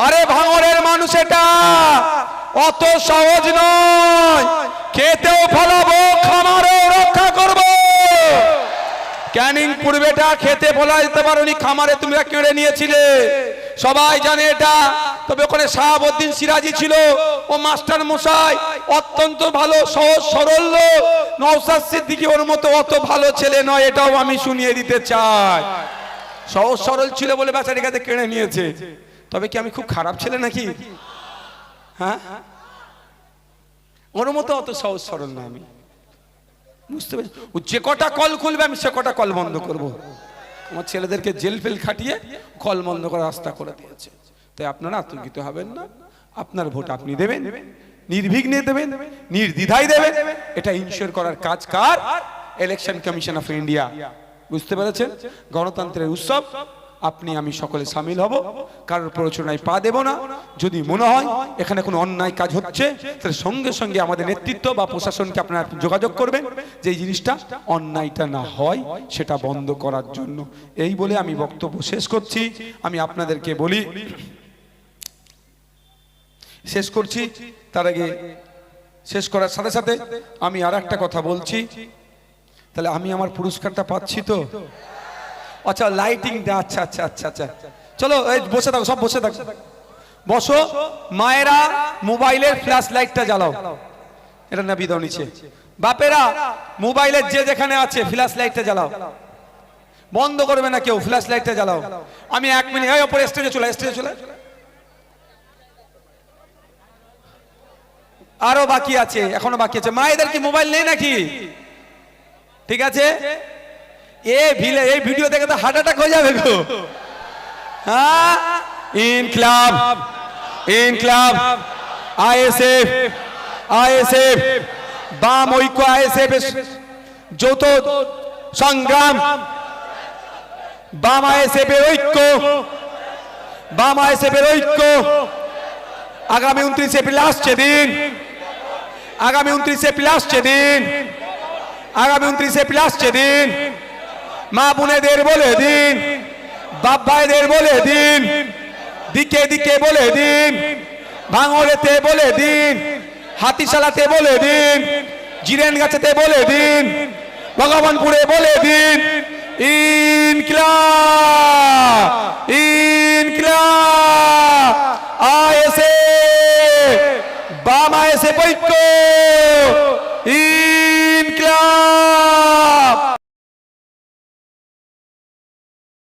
আরে ভাঙড়ের মানুষ এটা অত সহজ নয়। খেতেও ফলাবো, খামারেও রক্ষা করবো। ক্যানিং পূর্বেটা খেতে ফলা যেতে পারোনি, খামারে তুমি কেড়ে নিয়েছিলে, সবাই জানে এটা। তবে ওখানে শাহাবুদ্দিন সিরাজি ছিল, ও মাস্টার মশাই অত্যন্ত ভালো, সহজ সরল লোক। নওশাদ সিদ্দিকী ওর মতো অত ভালো ছেলে নয়, এটাও আমি শুনিয়ে দিতে চাই। সহজ সরল ছিল বলে বেচারি কাছে কেড়ে নিয়েছে। তবে কি আমি খুব খারাপ ছেলে নাকি? হ্যাঁ, ওর মতো অত সহজ সরল না আমি, বুঝতে পেরেছি। ও যে কটা কল খুলবে আমি সে কটা কল বন্ধ করব। আমার ছেলেদেরকে জেল ফেল খাটিয়ে কল বন্ধ করার রাস্তা করে দিয়েছে। তাই আপনারা আতঙ্কিত হবেন না, আপনার ভোট আপনি দেবেন, নির্বিঘ্নে দেবেন, নির্দ্বিধায় দেবেন। এটা ইনশিওর করার কাজ কার? Election commission of India. বুঝতে পেরেছেন? গণতন্ত্রের উৎসব, আপনি আমি সকলে সামিল হব, কারোর প্ররোচনায় পা দেব না। যদি মনে হয় এখানে কোনো অন্যায় কাজ হচ্ছে, তাহলে সঙ্গে সঙ্গে আমাদের নেতৃত্ব বা প্রশাসনকে আপনারা যোগাযোগ করবেন, যে এই জিনিসটা অন্যায়টা না হয় সেটা বন্ধ করার জন্য। এই বলে আমি বক্তব্য শেষ করছি। আমি আপনাদেরকে বলি, শেষ করছি, তার আগে শেষ করার সাথে সাথে আমি আর একটা কথা বলছি। তাহলে আমি আমার পুরস্কারটা পাচ্ছি তো? আচ্ছা, লাইটিং, আচ্ছা আচ্ছা আচ্ছা আচ্ছা, চলো এই বসে থাকো, সব বসে থাকো, বসো। মায়েরা মোবাইলের ফ্ল্যাশ লাইটটা জ্বালাও, এটা না বিদাও নিচে। বাপেরা মোবাইলের যে যেখানে আছে ফ্ল্যাশ লাইটটা জ্বালাও, বন্ধ করবে না কেউ, ফ্ল্যাশ লাইটটা জ্বালাও। আমি 1 মিনিট, এই ওপরে স্টেজে চলে, স্টেজে চলে। আরো বাকি আছে, এখনো বাকি আছে। মায়েদের কি মোবাইল নেই নাকি? ঠিক আছে, এই ভিডিও দেখে তো হার্ট অ্যাটাক হয়ে যাবে গো। হ্যাঁ, ইনকিলাব, ইনকিলাব, আইএসএফ, আইএসএফ, বাম ঐক্য, আইএসএফ যৌথ সংগ্রাম, বাম আইএসএফ এর ঐক্য, বাম আইএসএফ এর ঐক্য। আগামী 29 এপ্রিল আসছে দিন, আগামী 29 এপ্রিল আসছে দিন, আগামী 29 এপ্রিল আসছে দিন। মা বোনেদের বলে দিন, বাপ ভাইদের বলে দিন, দিকে দিকে বলে দিন, ভাঙড়েতে বলে দিন, হাতিশালাতে বলে দিন, জিরেন গাছেতে বলে দিন, ভগবানপুরে বলে দিন, ইনকিলাব।